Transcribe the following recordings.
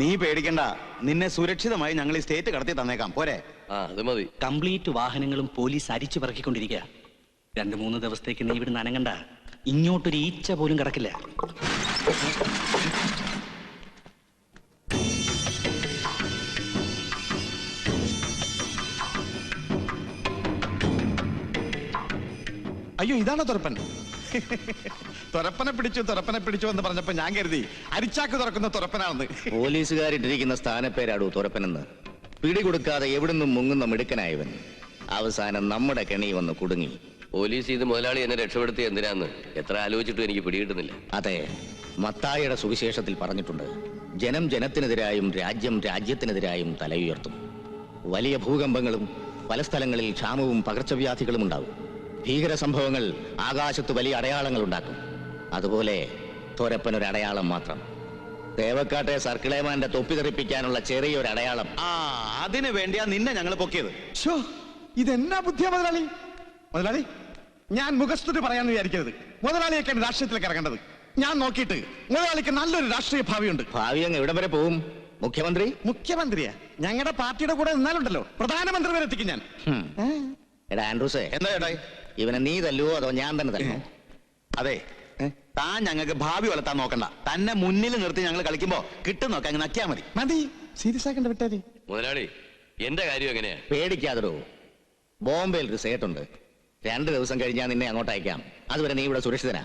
നീ പേടിക്കണ്ട, നിന്നെ സുരക്ഷിതമായി ഞങ്ങൾ ഈ സ്റ്റേറ്റ് കടത്തി തന്നേക്കാം. പോരെ? അത് മതി. കംപ്ലീറ്റ് വാഹനങ്ങളും പോലീസ് അരിച്ചു പറക്കിക്കൊണ്ടിരിക്കുക. 2-3 ദിവസത്തേക്ക് നീ ഇവിടെ നനങ്ങണ്ട. ഇങ്ങോട്ടൊരു ഈച്ച പോലും കിടക്കില്ല. അയ്യോ, ഇതാണോ തുറപ്പൻ? തുറപ്പനെ പിടിച്ചു എന്ന് പറഞ്ഞപ്പോ ഞാൻ കരുതി അരിച്ചാക്ക് തുറക്കുന്ന തുറപ്പനാണെന്ന്. പോലീസുകാരിട്ടിരിക്കുന്ന സ്ഥാനപ്പേരാടൂ തുറപ്പനെന്ന്. പിടികൊടുക്കാതെ എവിടുന്നും മുങ്ങുന്ന മിടുക്കനായവൻ അവസാനം നമ്മുടെ കെണി വന്ന് കുടുങ്ങി. പോലീസ് ഇത് മുതലാളി എന്നെ രക്ഷപ്പെടുത്തി എന്തിനാന്ന് എത്ര ആലോചിച്ചിട്ടും എനിക്ക് പിടികിട്ടുന്നില്ല. അതെ, മത്തായിയുടെ സുവിശേഷത്തിൽ പറഞ്ഞിട്ടുണ്ട്, ജനം ജനത്തിനെതിരായും രാജ്യം രാജ്യത്തിനെതിരായും തലയുയർത്തും. വലിയ ഭൂകമ്പങ്ങളും പല സ്ഥലങ്ങളിൽ ക്ഷാമവും പകർച്ചവ്യാധികളും ഉണ്ടാവും. ഭീകര സംഭവങ്ങൾ ആകാശത്ത് വലിയ അടയാളങ്ങൾ ഉണ്ടാക്കും. അതുപോലെ തോരപ്പനൊരു അടയാളം മാത്രം. തേവക്കാട്ടെ സർക്കിളേമാന്റെ തൊപ്പി തെറിപ്പിക്കാനുള്ള ചെറിയൊരു അടയാളം. അതിനു വേണ്ടിയാ നിന്നെ ഞങ്ങൾ പൊക്കിയത്. ഇതെന്നാ ബുദ്ധിയാ മുതലാളി? മുതലാളി, ഞാൻ മുഖസ്തുതി പറയാന്ന് വിചാരിക്കരുത്. മുതലാളിയൊക്കെയാണ് രാഷ്ട്രീയത്തിലേക്ക് ഇറങ്ങേണ്ടത്. ഞാൻ നോക്കിയിട്ട് മുതലാളിക്ക് നല്ലൊരു രാഷ്ട്രീയ ഭാവിയുണ്ട്. ഭാവി അങ്ങ് എവിടം വരെ പോവും? മുഖ്യമന്ത്രിയാ? ഞങ്ങളുടെ പാർട്ടിയുടെ കൂടെ നിന്നാലുണ്ടല്ലോ പ്രധാനമന്ത്രി വരെ എത്തിക്കും ഞാൻ. എടാ ആൻഡ്രൂസേ, എന്താ ചേട്ടാ? ഇവനെ നീ തല്ലുവോ അതോ ഞാൻ തന്നെ തല്ലോ? അതെ, താൻ ഞങ്ങൾക്ക് ഭാവി വളർത്താൻ നോക്കണ്ട. തന്നെ മുന്നിൽ നിർത്തി ഞങ്ങൾ കളിക്കുമ്പോ കിട്ടും നോക്കാം, അങ്ങ് നക്കിയാ മതി. മതി, സീരിയസ് ആക്കണ്ട വിട്ടാതി. മുതലാളി, എന്റെ കാര്യം എങ്ങനെയാ? പേടിക്കാതെടോ, ബോംബെയിൽ റിസേർട്ട് ഉണ്ട്. 2 ദിവസം കഴിഞ്ഞാൽ നിന്നെ അങ്ങോട്ട് അയക്കാം. അതുവരെ നീ ഇവിടെ സുരക്ഷിതനാ.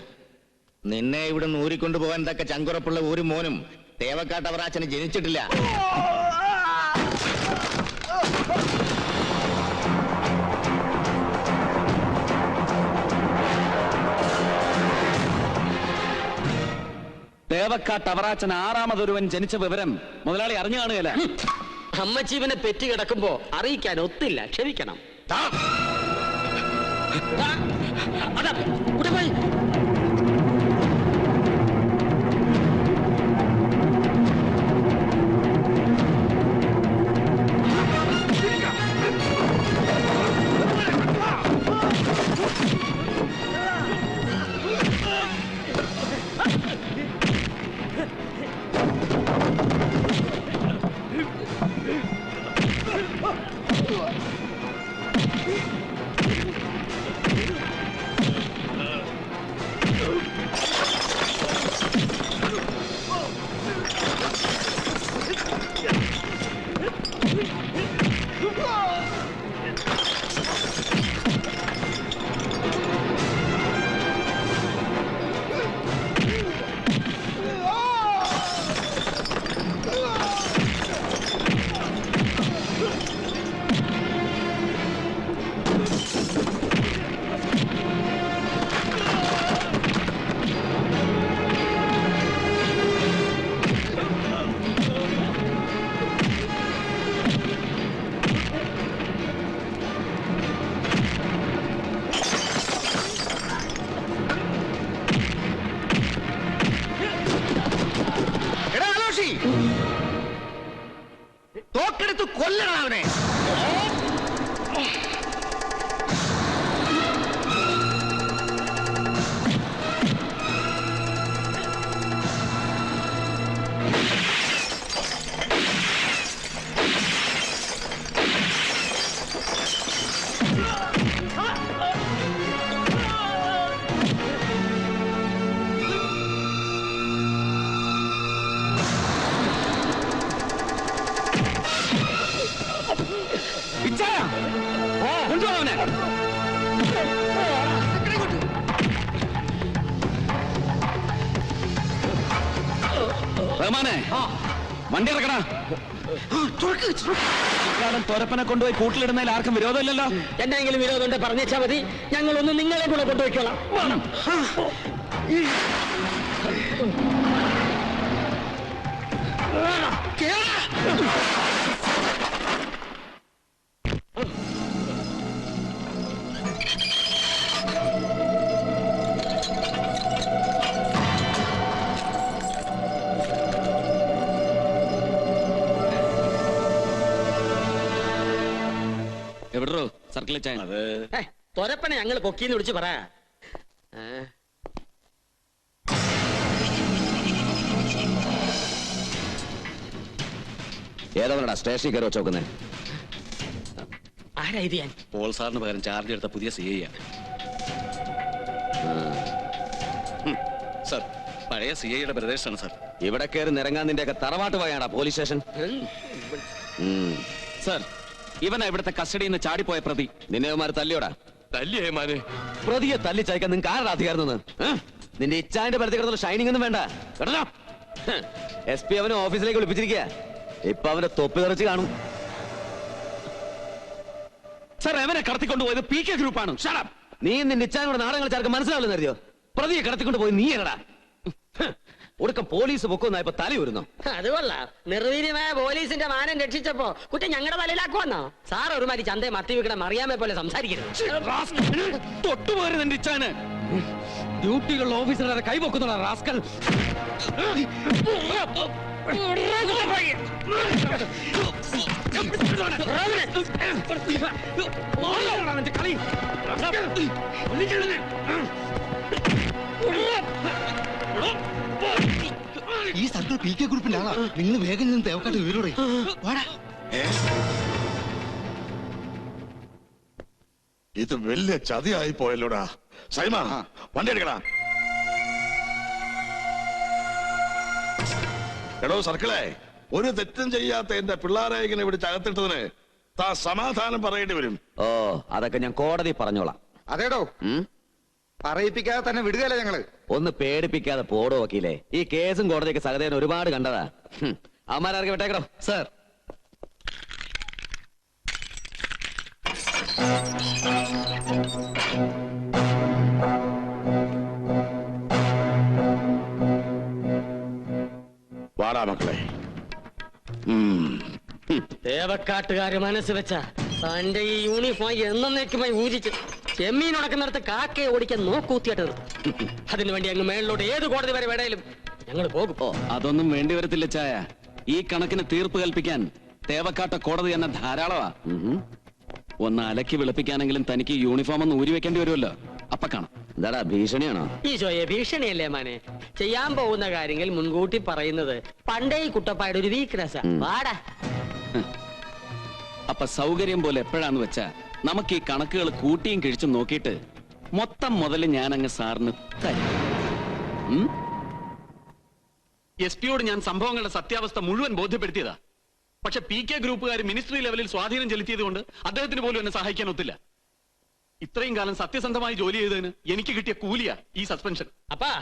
നിന്നെ ഇവിടെ ഊരിക്കൊണ്ടു പോകാൻ തക്ക ചങ്കുറപ്പുള്ള ഒരു മോനും തേവക്കാട്ടവറാച്ചന് ജനിച്ചിട്ടില്ല. തേവക്കാട്ടവറാച്ചൻ 6ാമതൊരുവൻ ജനിച്ച വിവരം മുതലാളി അറിഞ്ഞു കാണുകയല്ല. അമ്മജീവനെ പെറ്റി കിടക്കുമ്പോ അറിയിക്കാൻ ഒത്തില്ല, ക്ഷമിക്കണം. തോക്കെടുത്ത് കൊല്ലണം അവനെ. വണ്ടി ഇറക്കണ. തോരപ്പനെ കൊണ്ടുപോയി കൂട്ടിലിടുന്നതിൽ ആർക്കും വിരോധമില്ലല്ലോ. എന്തെങ്കിലും വിരോധമുണ്ട് പറഞ്ഞാ മതി, ഞങ്ങളൊന്ന് നിങ്ങളെ കൂടെ കൊണ്ടുപോയിക്കോളാം. എവിടോ സർക്കിൾ തൊരപ്പനെ ഞങ്ങൾ പൊക്കിന്ന് വിളിച്ച് പറ. ഏതവനടാ സ്റ്റേഷനിൽ കയറി വെച്ചോക്കുന്നേ? ആരാ ഇത് ഞാൻ? പോൾ സാറിന് പകരം ചാർജ് എടുത്ത പുതിയ CI ആണ്. സർ, പഴയ CIയുടെ ബ്രദേഴ്സാണ് സർ. ഇവിടെ കയറി നിറങ്ങാൻ നിന്റെയൊക്കെ തറവാട്ട് പോയാടാ പോലീസ് സ്റ്റേഷൻ. സർ, ഇവനാ ഇവിടുത്തെ കസ്റ്റഡിയിൽ നിന്ന് ചാടിപ്പോയ പ്രതി. നിന്നെമാര് തല്ലിയോടാ? തല്ലിയേമാന് പ്രതിയെ തല്ലി ചായ്ക്കാൻ നിങ്ങൾക്ക് ആരുടെ അധികാരം? നിന്റെ ഇച്ചാന്റെ പരത്തി കിടന്നുള്ള ഷൈനിങ് ഒന്നും വേണ്ട. SP അവനെ ഓഫീസിലേക്ക് വിളിപ്പിച്ചിരിക്കുക. ഇപ്പൊ അവന്റെ തൊപ്പി തെറിച്ച് കാണും. സർ, അവനെ കടത്തിക്കൊണ്ടുപോയത് PK ഗ്രൂപ്പാണ്. നീ നിന്റെ ഇച്ചാനോട് നാടകങ്ങൾ ചേർക്കാൻ മനസ്സിലാവില്ലെന്ന് അറിയോ? പ്രതിയെ കടത്തിക്കൊണ്ട് പോയി നീ എടാ. ഒടുക്കം പോലീസ് പൊക്കൊന്നായപ്പോ തല വരുന്നു. അത് കൊള്ളാം. നിർവീര്യമായ പോലീസിന്റെ മാനം രക്ഷിച്ചപ്പോ കുറ്റം ഞങ്ങളുടെ തലയിലാക്കുവന്നോ? സാർ ഒരുമാതിരി ചന്തയെ മത്തി വിൽക്കണം അറിയാമേ പോലെ സംസാരിക്കരുത്. തൊട്ടുപോരുത് എന്റെ ഇച്ചാന്. ഡ്യൂട്ടികളുള്ള ഓഫീസറുടെ കൈപൊക്കുന്ന റാസ്കൽ. ഈ സർക്കിൾ PK ഗ്രൂപ്പിന്റെ ആളാ. നിങ്ങൾ വേഗം നിന്ന് തേവക്കാട്ട് വീരോടെ ഇത് വലിയ ചതിയായി പോയല്ലോടാ. സൈമ, വണ്ടി എടുക്കടാ. എടോ സർക്കിളെ, ഒരു തെറ്റും ചെയ്യാത്ത എന്റെ പിള്ളാരെ ഇങ്ങനെ ഇവിടെ ചകത്തിട്ടതിന് താ സമാധാനം പറയേണ്ടി വരും. ഓ, അതൊക്കെ ഞാൻ കോടതി പറഞ്ഞോളാം. അതേടോ, പറയിപ്പിക്കാതെ തന്നെ വിടുകയല്ല ഞങ്ങള്. ഒന്ന് പേടിപ്പിക്കാതെ പോടോ വക്കീലേ. ഈ കേസും കോടതിയൊക്കെ സഹദേവൻ ഒരുപാട് കണ്ടതാ. അമ്മാരൊക്കെ വിട്ടേക്കടോ. സർ, വാടാ മക്കളെ. തേവക്കാട്ടുകാര് മനസ്സ് വെച്ച തന്റെ ഈ യൂണിഫോം എന്നേക്കുമായി ഊരിച്ച് ചെമ്മീൻ ഉണക്കുന്നിടത്ത് കാക്കയെ ഓടിക്കാൻ നോക്കൂത്തിയായിട്ട് നിർത്തും. അതിനുവേണ്ടി അങ്ങ് മേളിലോട്ട് ഏത് കോടതി വരെ വേണേലും ഞങ്ങൾ പോകും. അതൊന്നും വേണ്ടി വരത്തില്ല ചായ. ഈ കണക്കിന് തീർപ്പ് കൽപ്പിക്കാൻ തേവക്കാട്ട കോടതി തന്നെ ധാരാളമാ. ഒന്ന് അലക്കി വെളുപ്പിക്കാനെങ്കിലും തനിക്ക് യൂണിഫോം ഒന്ന് ഊരി വെക്കേണ്ടി വരുമല്ലോ. അപ്പൊ കാണാം. എന്താടാ, ഭീഷണിയാണോ? ഈശോയെ, ഭീഷണിയല്ലേ മാനെ? ചെയ്യാൻ പോകുന്ന കാര്യങ്ങൾ മുൻകൂട്ടി പറയുന്നത് പണ്ടേ ഈ കുട്ടപ്പായുടെ ഒരു വീക്ക്നെസ്സാ. വാടാ. അപ്പൊ സൗകര്യം പോലെ എപ്പോഴാന്ന് വെച്ചാ നമുക്ക് ഈ കണക്കുകൾ കൂട്ടിയും കിഴിച്ചും നോക്കിയിട്ട് മൊത്തം മുതല് ഞാൻ അങ്ങ് സാറിന് തരും. SP-യോട് ഞാൻ സംഭവങ്ങളുടെ സത്യാവസ്ഥ മുഴുവൻ ബോധ്യപ്പെടുത്തിയതാ. പക്ഷെ PK ഗ്രൂപ്പുകാർ മിനിസ്ട്രി ലെവലിൽ സ്വാധീനം ചെലുത്തിയത് കൊണ്ട് അദ്ദേഹത്തിന് പോലും എന്നെ സഹായിക്കാൻ ഒത്തില്ല. ഇത്രയും കാലം സത്യസന്ധമായി ജോലി ചെയ്തതിന് എനിക്ക് കിട്ടിയ കൂലിയാ ഈ സസ്പെൻഷൻ. അപ്പാ,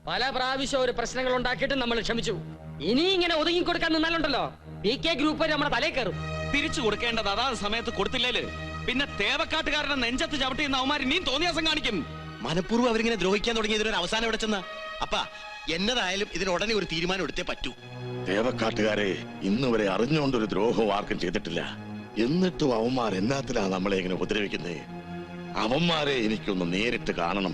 പല പ്രാവശ്യം ഒരു പ്രശ്നങ്ങൾ ഉണ്ടാക്കിയിട്ട് നമ്മൾ ക്ഷമിച്ചു. ഇനി ഇങ്ങനെ ഒതുങ്ങി കൊടുക്കാൻ നിന്നാലുണ്ടല്ലോ PK ഗ്രൂപ്പ് നമ്മുടെ തലയിൽ കയറും. തിരിച്ചു കൊടുക്കേണ്ടത് അതാത് സമയത്ത് കൊടുത്തില്ലേല് പിന്നെ തേവക്കാട്ടുകാരുടെ നെഞ്ചത്ത് ചവിട്ടിയുന്ന അവന്മാർ ഇനിയും തോന്നിയാസം കാണിക്കും. മനഃപൂർവ്വം അവരിങ്ങനെ ദ്രോഹിക്കാൻ തുടങ്ങിയതിനൊരു അവസാനം എവിടെ ചെന്ന? അപ്പാ, എന്നതായാലും ഇതിന് ഉടനെ ഒരു തീരുമാനം എടുത്തേ പറ്റൂ. തേവക്കാട്ടുകാരെ ഇന്ന് വരെ അറിഞ്ഞുകൊണ്ടൊരു ദ്രോഹവും ആർക്കും ചെയ്തിട്ടില്ല. എന്നിട്ടും അവന്മാർ എന്നാത്തിലാ നമ്മളെ ഇങ്ങനെ ഉപദ്രവിക്കുന്നേ? അവന്മാരെ എനിക്കൊന്ന് നേരിട്ട് കാണണം.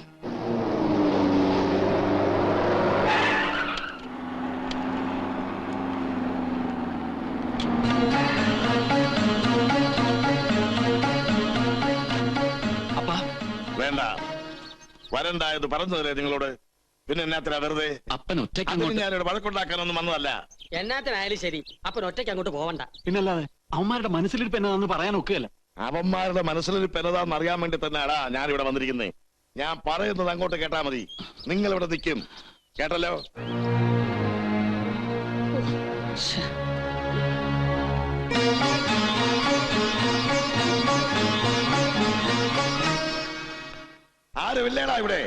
വേണ്ട, വരണ്ടായത് പറഞ്ഞതല്ലേ നിങ്ങളോട്. പിന്നെ എന്നാത്തിനാ വെറുതെ? അപ്പൻ ഒറ്റയ്ക്ക് അതിന് ഞാനിവിടെ വഴക്കുണ്ടാക്കാനൊന്നും വന്നതല്ല. എന്നാത്തിനായാലും ശരി, അപ്പൊ ഒറ്റയ്ക്ക് അങ്ങോട്ട് പോവണ്ട. പിന്നല്ലാതെ അവന്മാരുടെ മനസ്സിലിരിപ്പ് എന്നതാന്ന് പറയാൻ ഒക്കുകയല്ല. അവന്മാരുടെ മനസ്സിലൊരു പെനതാന്ന് അറിയാൻ വേണ്ടി തന്നെയാടാ ഞാനിവിടെ വന്നിരിക്കുന്നേ. ഞാൻ പറയുന്നത് അങ്ങോട്ട് കേട്ടാ മതി. നിങ്ങൾ ഇവിടെ നിൽക്കും, കേട്ടല്ലോ? ആരുമില്ലേടാ ഇവിടെ?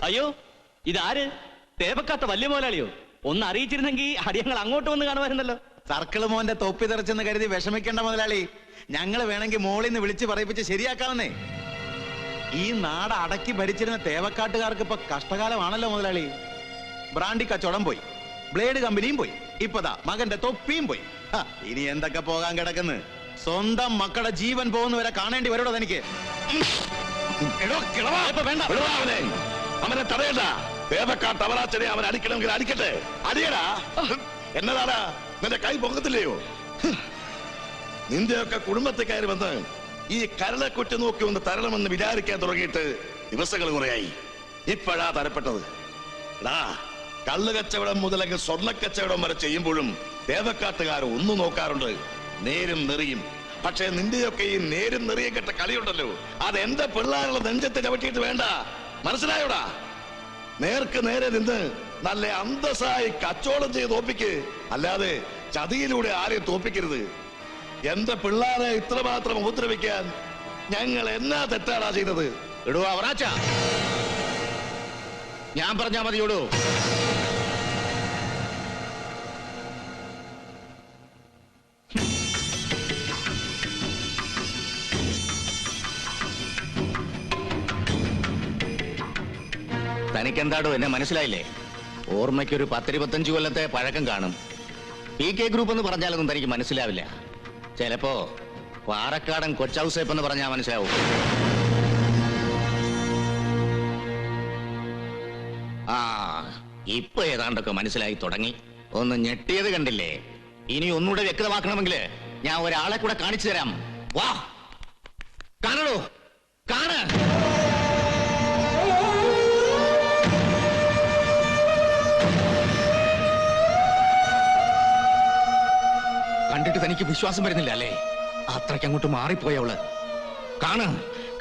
അയ്യോ, ഇതാര്? തേവക്കാട്ട വലിയ മുതലാളിയോ? ഒന്ന് അറിയിച്ചിരുന്നെങ്കിൽ അടിയങ്ങൾ അങ്ങോട്ട് വന്ന് കാണുമായിരുന്നല്ലോ. സർക്കിള് മോന്റെ തൊപ്പി തെറിച്ചെന്ന് കരുതി വിഷമിക്കേണ്ട മുതലാളി. ഞങ്ങള് വേണമെങ്കിൽ മോളിൽ നിന്ന് വിളിച്ച് പറയിപ്പിച്ച് ശരിയാക്കാമെന്നേ. ഈ നാട് അടക്കി ഭരിച്ചിരുന്ന തേവക്കാട്ടുകാർക്ക് ഇപ്പൊ കഷ്ടകാലമാണല്ലോ മുതലാളി. ബ്രാൻഡി കച്ചവടം പോയി, ബ്ലേഡ് കമ്പനിയും പോയി, ഇപ്പതാ മകന്റെ തൊപ്പിയും പോയി. ഇനി എന്തൊക്കെ പോകാൻ കിടക്കുന്നു? സ്വന്തം മക്കളുടെ ജീവൻ പോകുന്നവരെ കാണേണ്ടി വരൂടോ തനിക്ക്. അവനെ തടയണ്ട. തേവക്കാട്ട് അവരാച്ചനെ അവൻ അടിക്കണമെങ്കിൽ അടിക്കട്ടെ. അടിയടാ. എന്നതാടാ, നിന്റെ കൈ പൊങ്ങത്തില്ലയോ? നിന്റെയൊക്കെ കുടുംബത്തെ കയറി വന്ന് ഈ കരളെക്കുറ്റി നോക്കി ഒന്ന് തരണമെന്ന് വിചാരിക്കാൻ തുടങ്ങിയിട്ട് ദിവസങ്ങൾ കുറയായി. ഇപ്പോഴാ തരപ്പെട്ടത്. എടാ, കള്ള് കച്ചവടം മുതലൊക്കെ സ്വർണ്ണ കച്ചവടം വരെ ചെയ്യുമ്പോഴും തേവക്കാട്ടുകാർ ഒന്നു നോക്കാറുണ്ട്, നേരും നെറിയും. പക്ഷെ നിന്റെയൊക്കെ ഈ നേരും നെറിയെ കെട്ട കളിയുണ്ടല്ലോ, അത് എന്റെ പിള്ളേരുടെ നെഞ്ചത്തെ ചവിട്ടിയിട്ട് വേണ്ട, മനസ്സിലായോടാ? നേർക്ക് നേരെ നിന്ന് നല്ല അന്തസ്സായി കച്ചവടം ചെയ്ത് തോപ്പിക്ക്, അല്ലാതെ ചതിയിലൂടെ ആരെയും തോപ്പിക്കരുത്. എന്റെ പിള്ളേരെ ഇത്രമാത്രം ഉപദ്രവിക്കാൻ ഞങ്ങൾ എന്നാ തെറ്റാടാ ചെയ്തത്? ഇടുവാ അവറാച്ച, ഞാൻ പറഞ്ഞാ മതിയോടൂ. തനിക്കെന്താടോ എന്നെ മനസ്സിലായില്ലേ? ഓർമ്മയ്ക്കൊരു 10-25 കൊല്ലത്തെ പഴക്കം കാണും. PK ഗ്രൂപ്പ് എന്ന് പറഞ്ഞാലൊന്നും തനിക്ക് മനസ്സിലാവില്ല. ചിലപ്പോ പാറക്കാടൻ കൊച്ചൗസേപ്പ് എന്ന് പറഞ്ഞാൽ മനസ്സിലാവും. ആ, ഇപ്പൊ ഏതാണ്ടൊക്കെ മനസ്സിലായി തുടങ്ങി. ഒന്ന് ഞെട്ടിയത് കണ്ടില്ലേ? ഇനി ഒന്നുകൂടെ വ്യക്തമാക്കണമെങ്കിൽ ഞാൻ ഒരാളെ കൂടെ കാണിച്ചു തരാം. വാ, കാണണോ? കാണ്. കണ്ടിട്ട് തനിക്ക് വിശ്വാസം വരുന്നില്ല അല്ലേ? അത്രയ്ക്ക് അങ്ങോട്ട് മാറിപ്പോയവള്. കാണ്,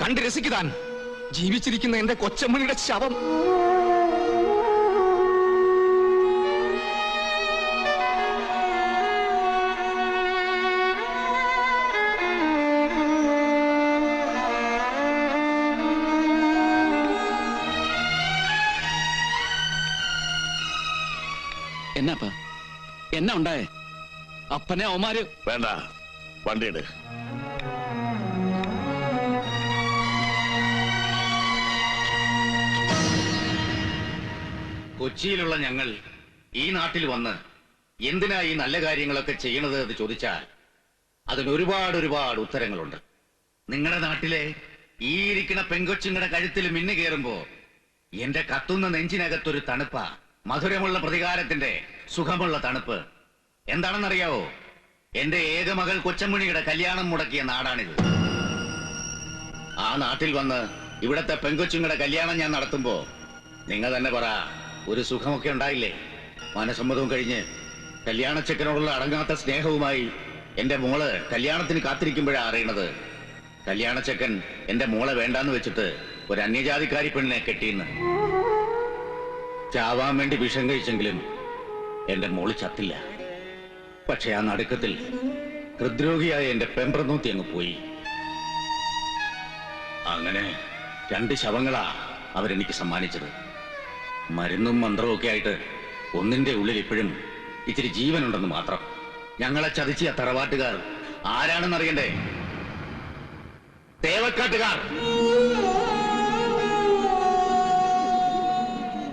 കണ്ട് രസിക്കുതാൻ. ജീവിച്ചിരിക്കുന്ന എന്റെ കൊച്ചമ്മണിയുടെ ശവം. എന്നാപ്പാ എന്നാ ഉണ്ടായേ? അപ്പനെ അവന്മാര് വേണ്ട, വണ്ടിയുടെ കൊച്ചിയിലുള്ള ഞങ്ങൾ ഈ നാട്ടിൽ വന്ന് എന്തിനാ ഈ നല്ല കാര്യങ്ങളൊക്കെ ചെയ്യണത് എന്ന് ചോദിച്ചാൽ അതിന് ഒരുപാട് ഉത്തരങ്ങളുണ്ട്. നിങ്ങളുടെ നാട്ടിലെ ഈ ഇരിക്കുന്ന പെങ്കൊച്ചുങ്ങളുടെ കഴുത്തിൽ മിന്നു കയറുമ്പോ എന്റെ കത്തുന്ന നെഞ്ചിനകത്തൊരു തണുപ്പ, മധുരമുള്ള പ്രതികാരത്തിന്റെ സുഖമുള്ള തണുപ്പ്. എന്താണെന്നറിയാവോ? എന്റെ ഏക മകൾ കൊച്ചമ്മണിയുടെ കല്യാണം മുടക്കിയ നാടാണിത്. ആ നാട്ടിൽ വന്ന് ഇവിടത്തെ പെങ്കൊച്ചുങ്ങളുടെ കല്യാണം ഞാൻ നടത്തുമ്പോ നിങ്ങൾ തന്നെ പറ, ഒരു സുഖമൊക്കെ ഉണ്ടായില്ലേ? മനസമ്മതവും കഴിഞ്ഞ് കല്യാണച്ചക്കനോടുള്ള അടങ്ങാത്ത സ്നേഹവുമായി എന്റെ മോള് കല്യാണത്തിന് കാത്തിരിക്കുമ്പോഴാ അറിയണത് കല്യാണച്ചക്കൻ എന്റെ മോളെ വേണ്ടാന്ന് വെച്ചിട്ട് ഒരു അന്യജാതിക്കാരി പെണ്ണിനെ കെട്ടിയെന്ന്. ചാവാൻ വേണ്ടി വിഷം കഴിച്ചെങ്കിലും എന്റെ മോള് ചത്തില്ല. പക്ഷെ ആ നടുക്കത്തിൽ ഹൃദ്രോഗിയായ എന്റെ പെമ്പ്രനൂത്തി അങ്ങ് പോയി. അങ്ങനെ 2 ശവങ്ങളാ അവരെനിക്ക് സമ്മാനിച്ചത്. മരുന്നും മന്ത്രവും ഒക്കെ ആയിട്ട് ഒന്നിന്റെ ഉള്ളിൽ ഇപ്പോഴും ഇച്ചിരി ജീവനുണ്ടെന്ന് മാത്രം. ഞങ്ങളെ ചതിച്ച തറവാട്ടുകാർ ആരാണെന്നറിയണ്ടേ? തേവക്കാട്ടുകാർ.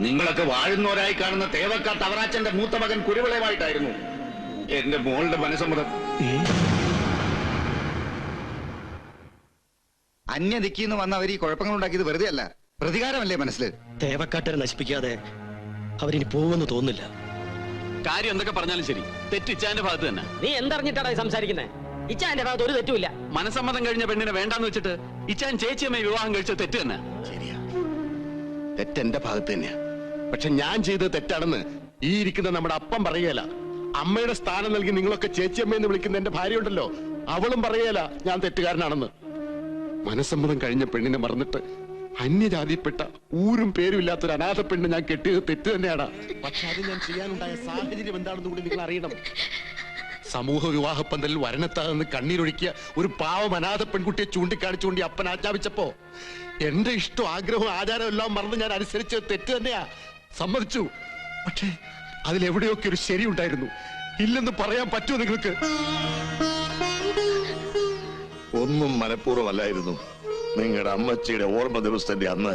നിങ്ങളൊക്കെ വാഴുന്നവരായി കാണുന്ന തേവക്കാട്ട് അവറാച്ചന്റെ മൂത്ത മകൻ കുരുവിളയുമായിട്ടായിരുന്നു എന്റെ മോളുടെ മനസ്സമ്മതം. അന്യദിക്കിന്ന് വന്ന അവർ ഈ കുഴപ്പങ്ങൾ ഉണ്ടാക്കിയത് വെറുതെ അല്ല, പ്രതികാരമല്ലേ മനസ്സിൽ? തേവക്കാട്ടരെ നശിപ്പിക്കാതെ അവരിനി പോവെന്ന് തോന്നുന്നില്ല. കാര്യം എന്തൊക്കെ പറഞ്ഞാലും ശരി, തെറ്റ് ഇച്ചാന്റെ ഭാഗത്ത് തന്നെ. നീ എന്തറിഞ്ഞിട്ടാടാ സംസാരിക്കുന്നത്? ഇച്ചാന്റെ ഭാഗത്ത് ഒരു തെറ്റുമില്ല. മനസമ്മതം കഴിഞ്ഞ പെണ്ണിനെ വേണ്ടാന്ന് വെച്ചിട്ട് ഇച്ചാൻ ചേച്ചിയമ്മയെ വിവാഹം കഴിച്ച തെറ്റ് തന്നെ. ശരിയാ, തെറ്റെന്റെ ഭാഗത്ത് തന്നെയാ. പക്ഷെ ഞാൻ ചെയ്തത് തെറ്റാണെന്ന് ഈ ഇരിക്കുന്ന നമ്മുടെ അപ്പം പറയുകയല്ല. അമ്മയുടെ സ്ഥാനം നൽകി നിങ്ങളൊക്കെ ചേച്ചിയമ്മയെന്ന് വിളിക്കുന്ന എന്റെ ഭാര്യ ഉണ്ടല്ലോ, അവളും പറയുകയല്ല ഞാൻ തെറ്റുകാരനാണെന്ന്. മനസ്സമ്മതം കഴിഞ്ഞ പെണ്ണിനെ മറന്നിട്ട് അന്യജാതിപ്പെട്ട ഊരും പേരും ഇല്ലാത്തൊരു അനാഥ പെണ്ണ് ഞാൻ കെട്ടിയത് തെറ്റ് തന്നെയാണ്. പക്ഷെ അത് ഞാൻ ചെയ്യാനുണ്ടായ സാഹചര്യം എന്താണെന്ന് കൂടി നിങ്ങൾ അറിയണം. സമൂഹ വിവാഹ പന്തലിൽ വരണത്താതെന്ന് കണ്ണീരൊഴുക്കിയ ഒരു പാവം അനാഥ പെൺകുട്ടിയെ ചൂണ്ടിക്കാണിച്ചുകൊണ്ട് ഈ അപ്പൻ ആജ്ഞാപിച്ചപ്പോ എന്റെ ഇഷ്ടവും ആഗ്രഹവും ആചാരവും എല്ലാം മറന്ന് ഞാൻ അനുസരിച്ചത് തെറ്റ് തന്നെയാ, സമ്മതിച്ചു. പക്ഷേ അതിലെവിടെയൊക്കെ ഒരു ശരി ഉണ്ടായിരുന്നു. ഇല്ലെന്ന് പറയാൻ പറ്റുമോ നിങ്ങൾക്ക്? ഒന്നും മനഃപൂർവ്വമല്ലായിരുന്നു. നിങ്ങളുടെ അമ്മച്ചിയുടെ ഓർമ്മ ദിവസത്തിന്റെ അന്ന്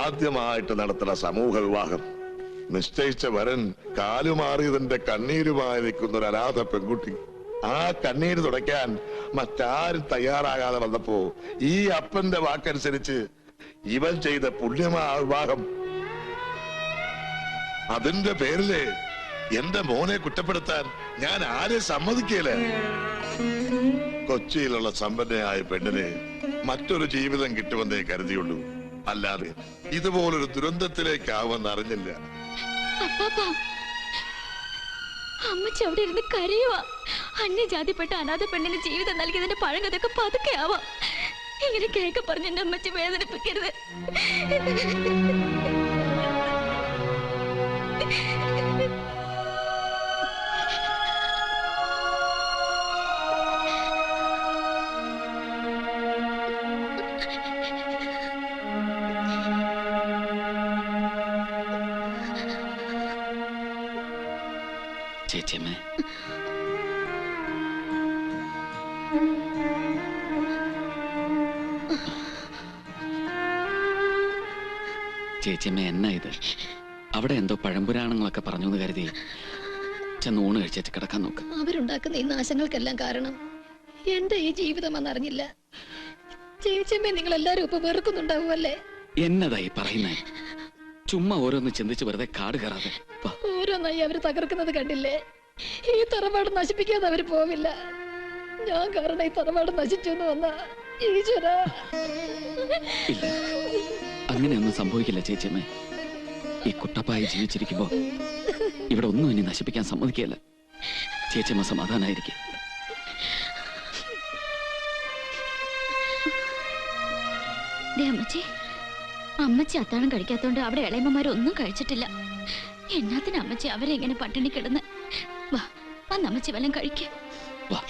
ആദ്യമായിട്ട് നടത്തുന്ന സമൂഹ വിവാഹം. നിശ്ചയിച്ച വരൻ കാലുമാറിയതിന്റെ കണ്ണീരുമായി നിൽക്കുന്ന ഒരു അനാഥ പെൺകുട്ടി. ആ കണ്ണീര് തുടയ്ക്കാൻ മറ്റാരും തയ്യാറാകാതെ വന്നപ്പോ ഈ അപ്പന്റെ വാക്കനുസരിച്ച് ഇവൻ ചെയ്ത പുണ്യമായ വിവാഹം. അതിന്റെ പേരില് എന്റെ മോനെ കുറ്റപ്പെടുത്താൻ ഞാൻ ആരെ സമ്മതിക്കല. കൊച്ചിയിലുള്ള സമ്പന്നയായ പെണ്ണിന് മറ്റൊരു ജീവിതം കിട്ടുമെന്നേ കരുതിയുള്ളൂ. അല്ലാതെ ഇതുപോലൊരു ദുരന്തത്തിലേക്കാവുമെന്ന് അറിഞ്ഞില്ല. അപ്പാപ്പാ, അമ്മച്ചി അവിടെ ഇരുന്ന് കരയുവാ. അന്യജാതിപ്പെട്ട അനാഥ പെണ്ണിന് ജീവിതം നൽകിയതിന്റെ പഴങ്കതൊക്കെ പതുക്കെ ആവാം. ഇങ്ങനെ കേൾക്കെ പറഞ്ഞ് എന്റെ അമ്മച്ചി വേദനിപ്പിക്കരുത്. ചേച്ചിയമ്മേ, ചേച്ചിയമ്മ എന്നാ ഇത്? അവിടെ എന്തോ പഴംപുരാണങ്ങളൊക്കെ പറഞ്ഞു എന്ന് കരുതി ചെന്ന് ഊണ് കഴിച്ചിട്ട് കിടക്കാൻ നോക്ക്. അവരുണ്ടാക്കുന്ന ഈ നാശങ്ങൾക്കെല്ലാം കാരണം എന്റെ ഈ ജീവിതമെന്നറിഞ്ഞില്ല. ചേച്ചിയമ്മേ, നിങ്ങൾ എല്ലാരും ഇപ്പൊ വെറുക്കുന്നുണ്ടാവുമല്ലേ? എന്നതായി പറയുന്നേ? ചുമ്മാ ഓരോന്ന് ചിന്തിച്ച് വെറുതെ കാട് കയറാതെ. ഓരോന്നായി അവര് തകർക്കുന്നത് കണ്ടില്ലേ? ഈ തറവാട് നശിപ്പിക്കാതെ അവര് പോവില്ല. ഞാൻ കാരണം ഈ തറവാട് നശിച്ചു എന്ന് വന്ന ഈശ്വരാ. ഇല്ല, അങ്ങനെയൊന്നും സംഭവിക്കില്ല ചേച്ചിയമ്മേ. ഈ കുട്ടപ്പായി ജീവിച്ചിരിക്കുമ്പോ ഇവിടെ ഒന്നും ഇനി നശിപ്പിക്കാൻ സമ്മതിക്കുകയല്ല. ചേച്ചിയമ്മ സമാധാനായിരിക്കും. അമ്മച്ചി, അമ്മച്ചി അത്താഴം കഴിക്കാത്തോണ്ട് അവിടെ ഇളയമ്മമാരൊന്നും കഴിച്ചിട്ടില്ല. എന്നാത്തിന് അമ്മച്ചി അവരെ ഇങ്ങനെ പട്ടിണി കിടന്ന്? വാ, വന്ന് അമ്മച്ചി വല്ലതും കഴിക്ക. വാ.